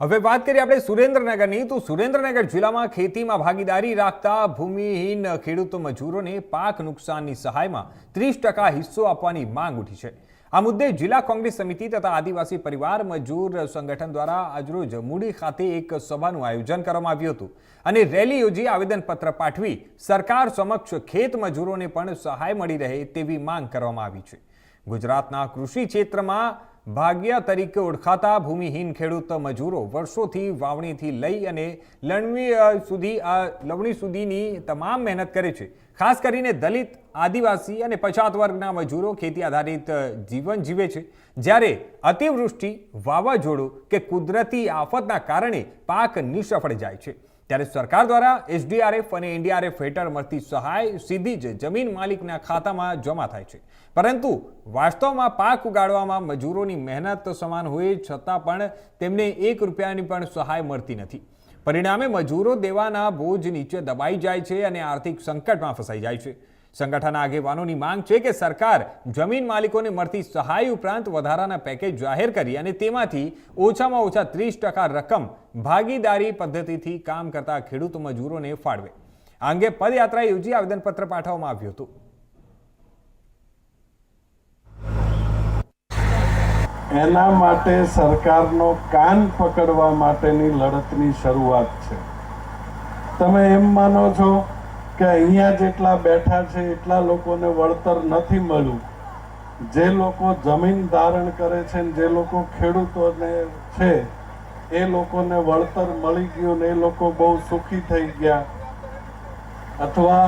હવે વાત કરીએ આપણે સુરેન્દ્રનગરની તો સુરેન્દ્રનગર જિલ્લામાં ખેતીમાં ભાગીદારી રાખતા ભૂમિહીન ખેડૂત મજૂરોને પાક નુકસાનની સહાયમાં 30% હિસ્સો આપવાની માંગ ઉઠી છે। આ મુદ્દે જિલ્લા કોંગ્રેસ સમિતિ તથા આદિવાસી પરિવાર મજૂર સંગઠન દ્વારા આજરોજ મૂડી ખાતે એક સભાનું આયોજન કરવામાં આવ્યું હતું અને રેલી યોજી આવેદનપત્ર પાઠવી સરકાર સમક્ષ ખેત મજૂરોને પણ સહાય મળી રહે તેવી માંગ કરવામાં આવી છે। ગુજરાતના કૃષિ ક્ષેત્રમાં ભાગ્ય તરીકે ઓળખાતા ભૂમિહીન ખેડૂત મજૂરો વર્ષોથી વાવણીથી લઈ અને લણણી સુધીની તમામ મહેનત કરે છે। ખાસ કરીને દલિત, આદિવાસી અને પછાત વર્ગના મજૂરો ખેતી આધારિત જીવન જીવે છે। જ્યારે અતિવૃષ્ટિ, વાવાઝોડું કે કુદરતી આફતના કારણે પાક નિષ્ફળ જાય છે ત્યારે સરકાર દ્વારા એસડીઆરએફ અને એનડીઆરએફ હેઠળ મળતી સહાય સીધી જ જમીન માલિકના ખાતામાં જમા થાય છે, પરંતુ વાસ્તવમાં પાક ઉગાડવામાં મજૂરોની મહેનત સમાન હોય છતાં પણ તેમને 1 રૂપિયાની પણ સહાય મળતી નથી। પરિણામે મજૂરો દેવાના બોજ નીચે દબાઈ જાય છે અને આર્થિક સંકટમાં ફસાઈ જાય છે। સંગઠનના આગેવાનોની માંગ છે કે સરકાર જમીન માલિકોને મળતી સહાય ઉપરાંત વધારાના પેકેજ જાહેર કરી અને તેમાંથી ઓછામાં ઓછા 30% રકમ ભાગીદારી પદ્ધતિથી કામ કરતા ખેડૂત મજૂરોને ફાળવે। આ અંગે પદયાત્રા યોજી આવેદનપત્ર પાઠવવામાં આવ્યું હતું। એના માટે સરકારનો કાન પકડવા માટેની લડતની શરૂઆત છે। તમે એમ માનો છો કે અહીંયા જેટલા બેઠા છે એટલા લોકોને વળતર નથી મળ્યું, જે લોકો જમીન ધારણ કરે છે ને જે લોકો ખેડૂતોને છે એ લોકોને વળતર મળી ગયું ને એ લોકો બહુ સુખી થઈ ગયા, અથવા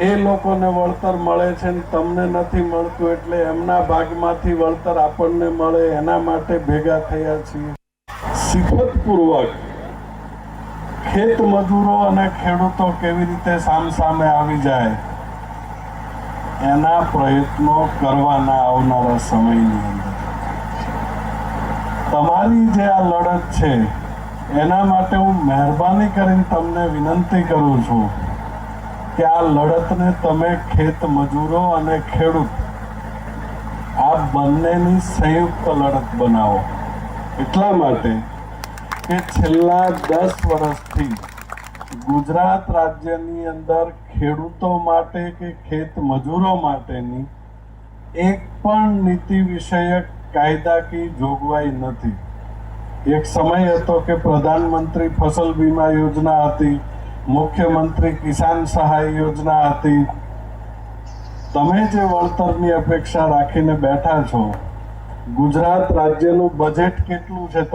એ લોકોને વળતર મળે છે ને તમને નથી મળતું એટલે એમના ભાગમાંથી વળતર આપણને મળે એના માટે ભેગા થયા છીએ। સિફતપૂર્વક ખેત મજૂરો અને ખેડૂતો કેવી રીતે સામસામે આવી જાય એના પ્રયત્નો કરવાના આવનારા સમયની અંદર તમારી જે આ લડત છે એના માટે હું મહેરબાની કરીને તમને વિનંતી કરું છું કે આ લડતને તમે ખેત મજૂરો અને ખેડૂત આ બંનેની સંયુક્ત લડત બનાવો। એટલા માટે કે છેલ્લા 10 વર્ષથી ગુજરાત રાજ્યની અંદર ખેડૂતો માટે કે ખેત મજૂરો માટેની એક પણ નીતિ વિષયક કાયદાકીય જોગવાઈ નથી। એક સમય હતો કે પ્રધાનમંત્રી ફસલ બીમા યોજના હતી, મુખ્યમંત્રી કિસાન સહાય યોજના હતી। તમે જે વળતરની અપેક્ષા રાખીને બેઠા છો, ગુજરાત રાજ્યનું બજેટ કેટલું છે